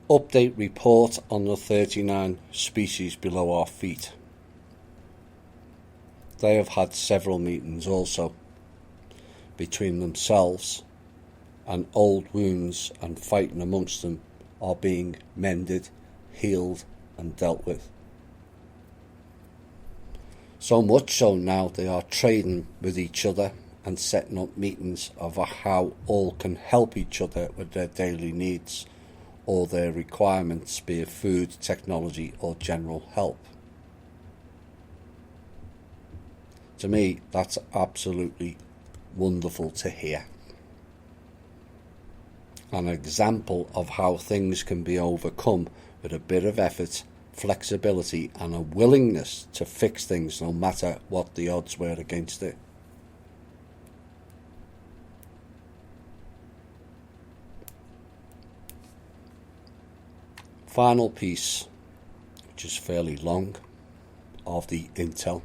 Update report on the 39 species below our feet. They have had several meetings also between themselves, and old wounds and fighting amongst them are being mended, healed and dealt with. So much so now they are trading with each other and setting up meetings of how all can help each other with their daily needs or their requirements, be it food, technology or general help. To me, that's absolutely wonderful to hear. An example of how things can be overcome with a bit of effort, flexibility and a willingness to fix things no matter what the odds were against it. Final piece, which is fairly long, of the intel.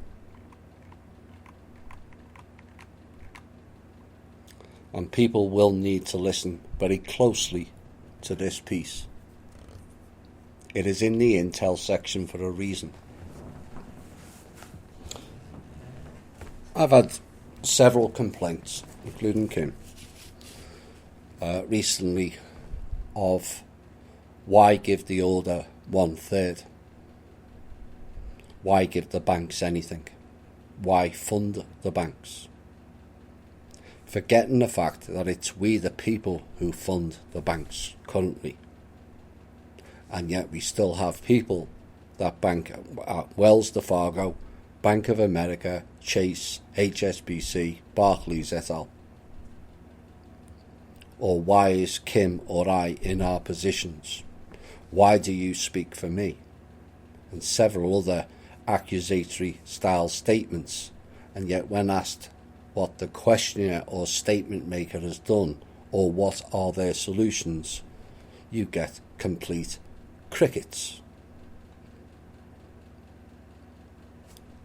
And people will need to listen very closely to this piece. It is in the intel section for a reason. I've had several complaints, including Kim, recently of why give the order 1/3? Why give the banks anything? Why fund the banks? Forgetting the fact that it's we the people who fund the banks currently. And yet we still have people that bank at Wells Fargo, Bank of America, Chase, HSBC, Barclays et al. Or why is Kim or I in our positions? Why do you speak for me? And several other accusatory style statements. And yet when asked what the questioner or statement maker has done or what are their solutions, you get complete crickets.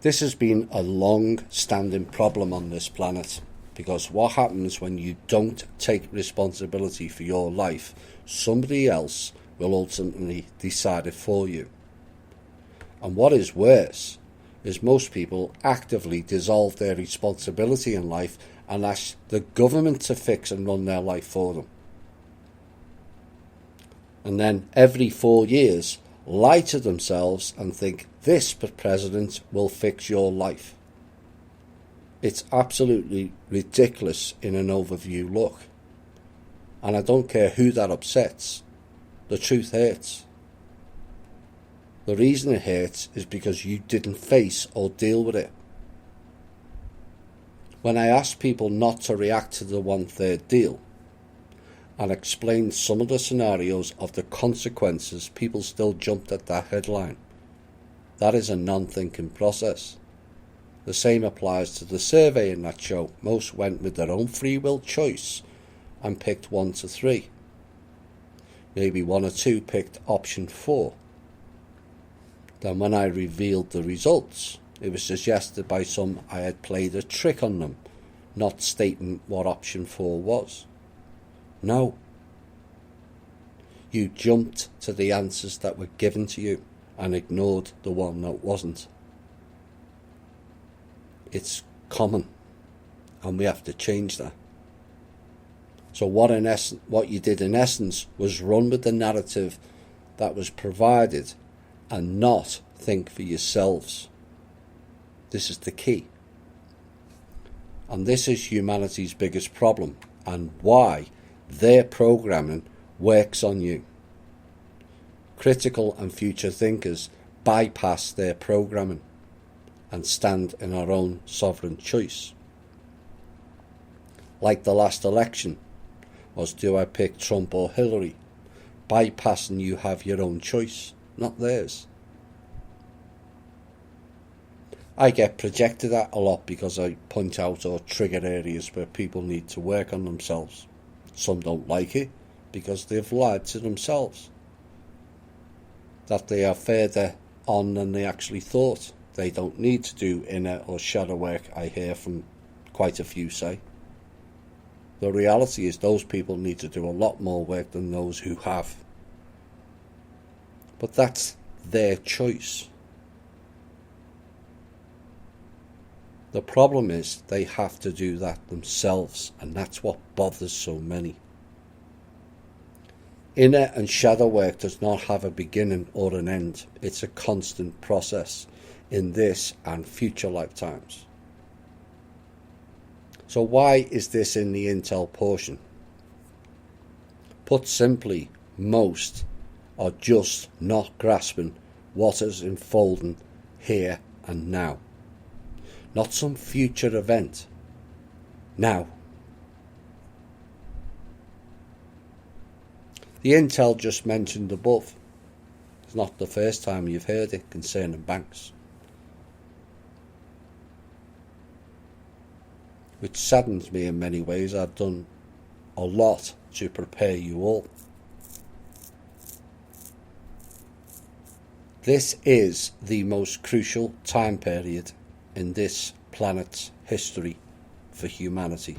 This has been a long-standing problem on this planet, because what happens when you don't take responsibility for your life, somebody else will ultimately decide it for you. And what is worse is most people actively dissolve their responsibility in life and ask the government to fix and run their life for them. And then every 4 years lie to themselves and think this president will fix your life. It's absolutely ridiculous in an overview look. And I don't care who that upsets. The truth hurts. The reason it hurts is because you didn't face or deal with it. When I asked people not to react to the 1/3 deal and explained some of the scenarios of the consequences, people still jumped at that headline. That is a non-thinking process. The same applies to the survey in that show. Most went with their own free will choice and picked 1 to 3. Maybe 1 or 2 picked option 4. Then when I revealed the results, it was suggested by some I had played a trick on them, not stating what option 4 was. No. You jumped to the answers that were given to you and ignored the one that wasn't. It's common, and we have to change that. So what you did in essence was run with the narrative that was provided and not think for yourselves. This is the key. And this is humanity's biggest problem and why their programming works on you. Critical and future thinkers bypass their programming and stand in our own sovereign choice. Like the last election was, do I pick Trump or Hillary? Bypassing you have your own choice, not theirs. I get projected at a lot because I point out or trigger areas where people need to work on themselves. Some don't like it because they've lied to themselves, that they are further on than they actually thought. They don't need to do inner or shadow work, I hear from quite a few say. The reality is those people need to do a lot more work than those who have. But that's their choice. The problem is they have to do that themselves, and that's what bothers so many. Inner and shadow work does not have a beginning or an end. It's a constant process in this and future lifetimes. So why is this in the intel portion? Put simply, most are just not grasping what is unfolding here and now. Not some future event. Now. The intel just mentioned above. It's not the first time you've heard it concerning banks. Which saddens me in many ways. I've done a lot to prepare you all. This is the most crucial time period in this planet's history for humanity.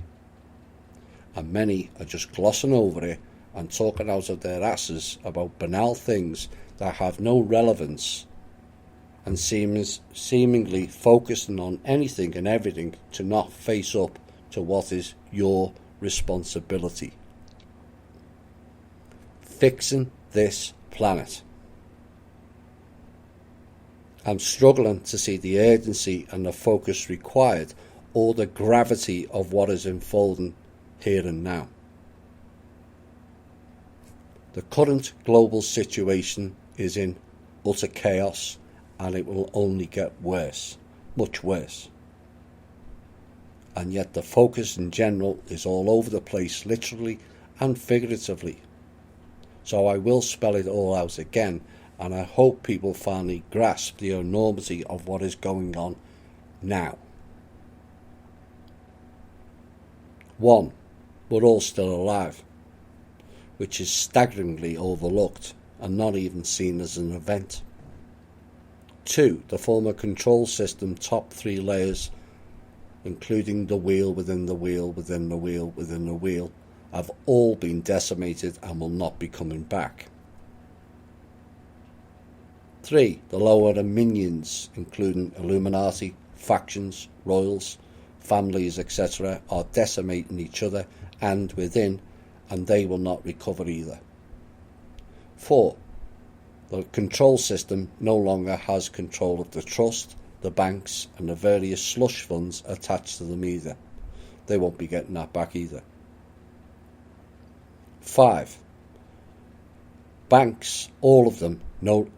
And many are just glossing over it and talking out of their asses about banal things that have no relevance and seemingly focusing on anything and everything to not face up to what is your responsibility. Fixing this planet. I'm struggling to see the urgency and the focus required or the gravity of what is unfolding here and now. The current global situation is in utter chaos, and it will only get worse, much worse. And yet the focus in general is all over the place, literally and figuratively. So I will spell it all out again, and I hope people finally grasp the enormity of what is going on now. 1. We're all still alive, which is staggeringly overlooked and not even seen as an event. 2. The former control system top 3 layers, including the wheel within the wheel within the wheel within the wheel, have all been decimated and will not be coming back. 3. The lower minions, including Illuminati, factions, royals, families, etc., are decimating each other and within, and they will not recover either. 4. The control system no longer has control of the trust, the banks, and the various slush funds attached to them either. They won't be getting that back either. 5. Banks, all of them,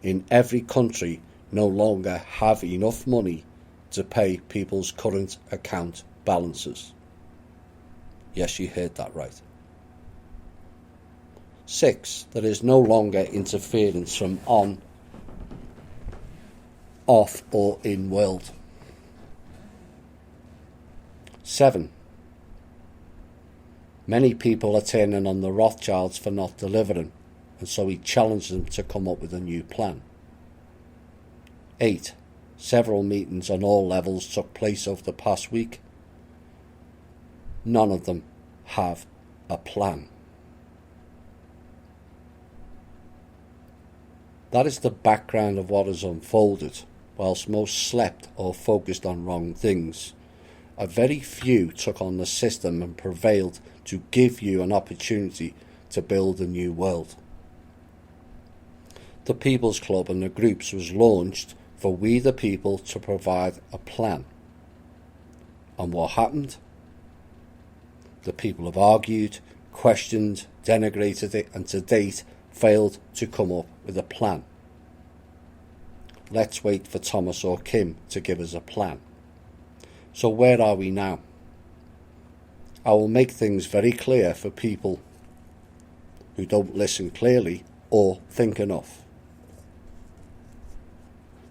in every country, no longer have enough money to pay people's current account balances. Yes, you heard that right. 6. There is no longer interference from on, off, or in world. 7. Many people are turning on the Rothschilds for not delivering, and so he challenged them to come up with a new plan. 8. Several meetings on all levels took place over the past week. None of them have a plan. That is the background of what has unfolded. Whilst most slept or focused on wrong things, a very few took on the system and prevailed to give you an opportunity to build a new world. The People's Club and the groups was launched for we the people to provide a plan. And what happened? The people have argued, questioned, denigrated it, and to date failed to come up with a plan. Let's wait for Thomas or Kim to give us a plan. So where are we now? I will make things very clear for people who don't listen clearly or think enough.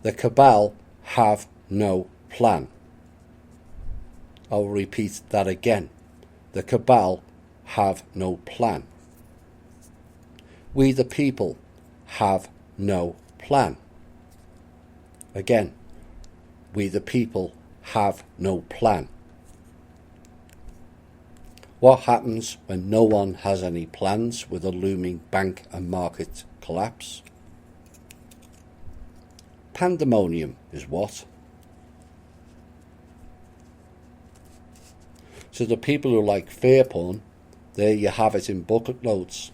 The cabal have no plan. I will repeat that again. The cabal have no plan. We the people have no plan. Again, we the people have no plan. What happens when no one has any plans with a looming bank and market collapse? Pandemonium is what? So the people who like fear porn, there you have it in bucket loads.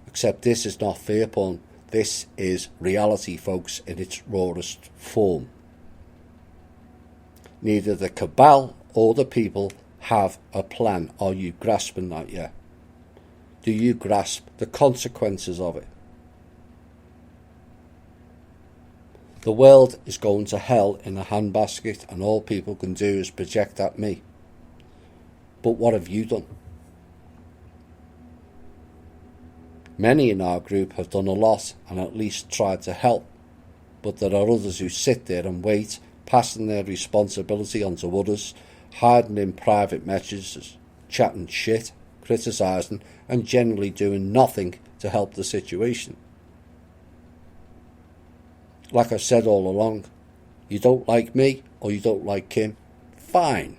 Except this is not fear porn. This is reality, folks, in its rawest form. Neither the cabal or the people have a plan. Are you grasping that yet? Do you grasp the consequences of it? The world is going to hell in a handbasket, and all people can do is project at me. But what have you done? Many in our group have done a lot and at least tried to help, but there are others who sit there and wait, passing their responsibility on to others, hiding in private messages, chatting shit, criticising, and generally doing nothing to help the situation. Like I've said all along, you don't like me or you don't like Kim, fine.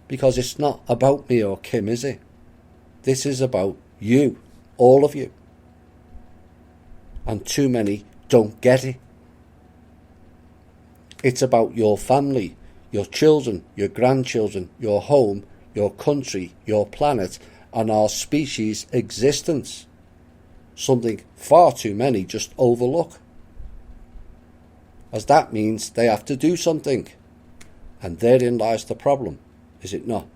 Because it's not about me or Kim, is it? This is about you, all of you. And too many don't get it. It's about your family, your children, your grandchildren, your home, your country, your planet, and our species' existence. Something far too many just overlook. As that means they have to do something. And therein lies the problem, is it not?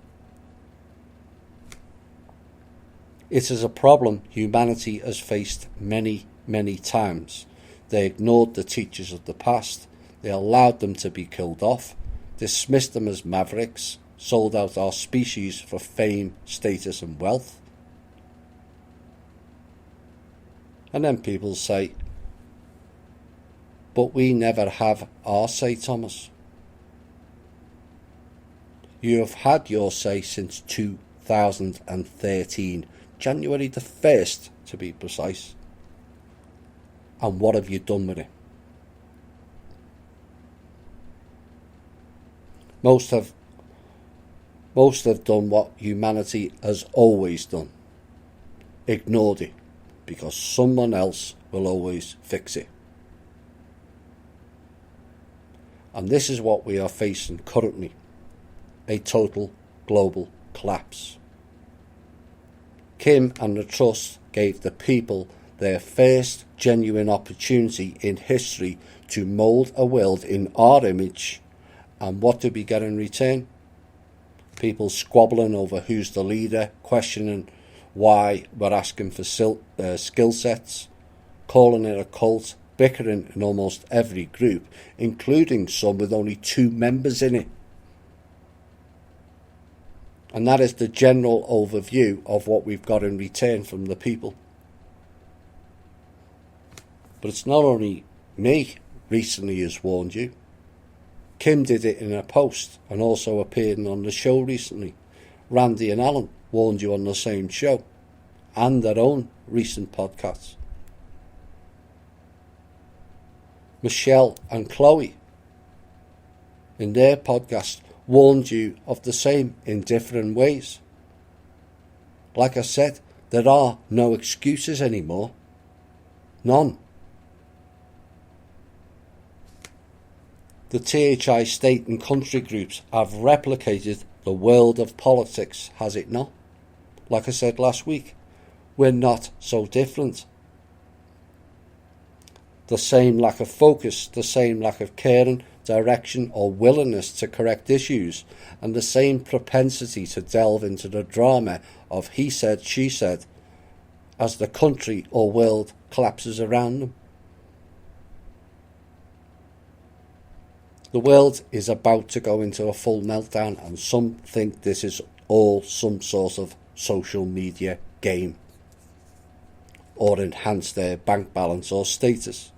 It is a problem humanity has faced many, many times. They ignored the teachers of the past. They allowed them to be killed off, dismissed them as mavericks, sold out our species for fame, status and wealth. And then people say, but we never have our say, Thomas. You have had your say since 2013, January the 1st to be precise. And what have you done with it? Most have done what humanity has always done. Ignored it, because someone else will always fix it. And this is what we are facing currently, a total global collapse. Kim and the Trust gave the people their first genuine opportunity in history to mould a world in our image, and what did we get in return? People squabbling over who's the leader, questioning why we're asking for skill sets, calling it a cult, bickering in almost every group, including some with only 2 members in it. And that is the general overview of what we've got in return from the people. But it's not only me recently has warned you. Kim did it in a post and also appearing on the show recently. Randy and Alan warned you on the same show and their own recent podcasts. Michelle and Chloe in their podcast warned you of the same in different ways. Like I said, there are no excuses anymore. None. The THI state and country groups have replicated the world of politics, has it not? Like I said last week, we're not so different. The same lack of focus, the same lack of caring, direction or willingness to correct issues, and the same propensity to delve into the drama of he said, she said, as the country or world collapses around them. The world is about to go into a full meltdown, and some think this is all some sort of social media game or enhance their bank balance or status.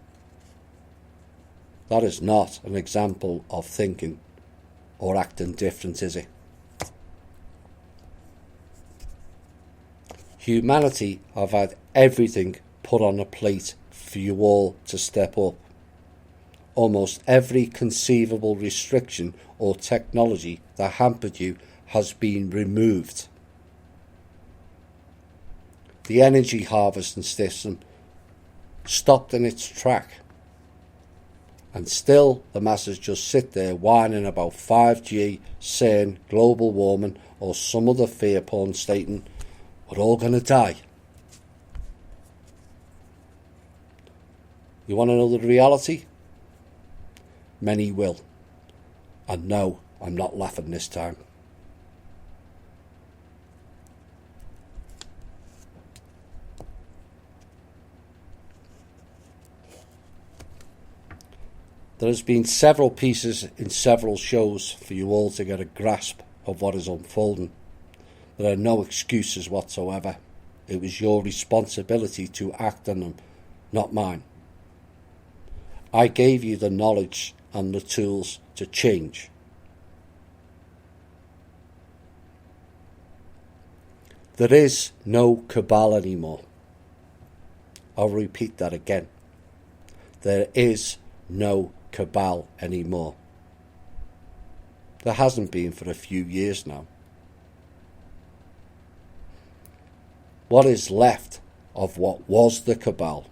That is not an example of thinking or acting different, is it? Humanity have had everything put on a plate for you all to step up. Almost every conceivable restriction or technology that hampered you has been removed. The energy harvesting system stopped in its track. And still the masses just sit there whining about 5G, CERN, global warming, or some other fear porn stating, we're all going to die. You want to know the reality? Many will. And no, I'm not laughing this time. There has been several pieces in several shows for you all to get a grasp of what is unfolding. There are no excuses whatsoever. It was your responsibility to act on them, not mine. I gave you the knowledge and the tools to change. There is no cabal anymore. I'll repeat that again. There is no cabal anymore. There hasn't been for a few years now. What is left of what was the cabal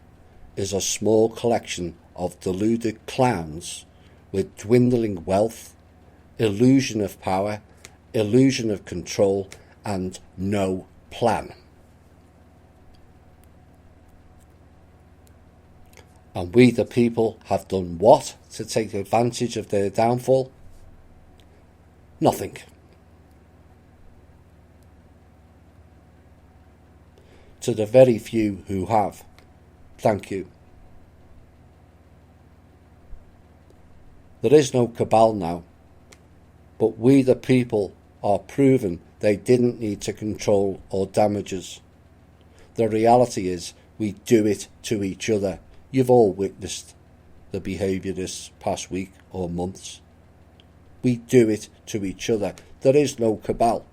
is a small collection of deluded clowns with dwindling wealth, illusion of power, illusion of control, and no plan. And we the people have done what to take advantage of their downfall? Nothing. To the very few who have, thank you. There is no cabal now, but we the people are proven they didn't need to control or damage us. The reality is we do it to each other. You've all witnessed the behaviour this past week or months. We do it to each other. There is no cabal.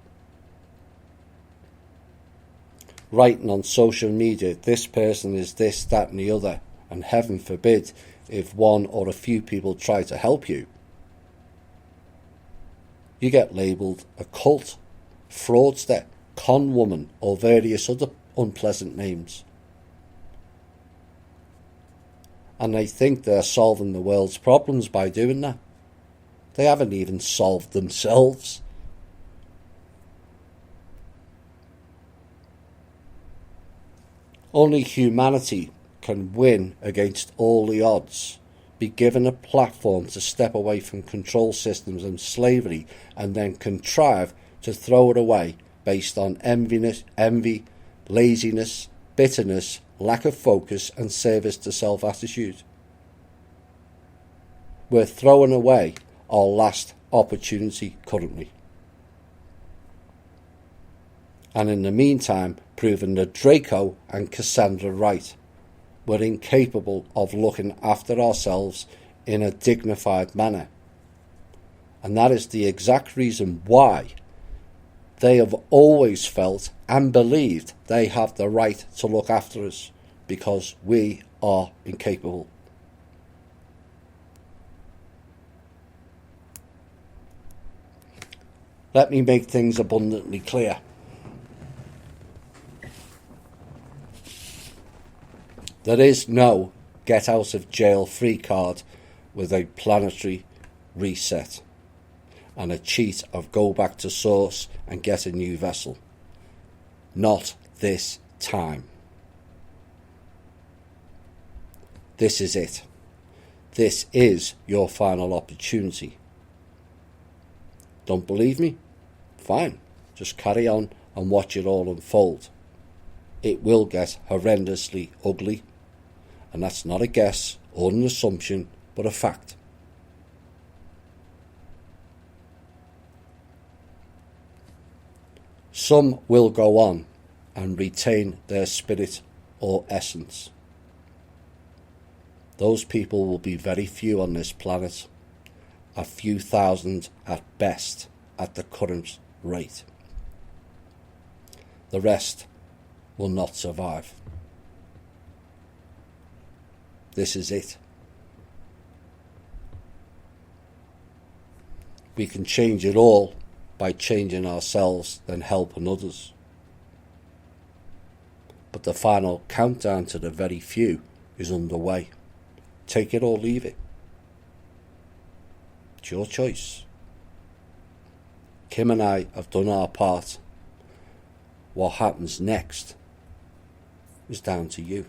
Writing on social media, this person is this, that and the other, and heaven forbid if one or a few people try to help you, you get labelled a cult, fraudster, con woman, or various other unpleasant names. And they think they're solving the world's problems by doing that. They haven't even solved themselves. Only humanity can win against all the odds, be given a platform to step away from control systems and slavery, and then contrive to throw it away based on envy, laziness, bitterness, lack of focus and service to self attitude. We're throwing away our last opportunity currently. And in the meantime, proving that Draco and Cassandra right. We're incapable of looking after ourselves in a dignified manner. And that is the exact reason why they have always felt and believed they have the right to look after us, because we are incapable. Let me make things abundantly clear. There is no get out of jail free card with a planetary reset and a cheat of go back to source and get a new vessel. Not this time. This is it. This is your final opportunity. Don't believe me? Fine. Just carry on and watch it all unfold. It will get horrendously ugly. And that's not a guess or an assumption, but a fact. Some will go on and retain their spirit or essence. Those people will be very few on this planet, a few thousand at best at the current rate. The rest will not survive. This is it. We can change it all by changing ourselves, then helping others. But the final countdown to the very few is underway. Take it or leave it. It's your choice. Kim and I have done our part. What happens next is down to you.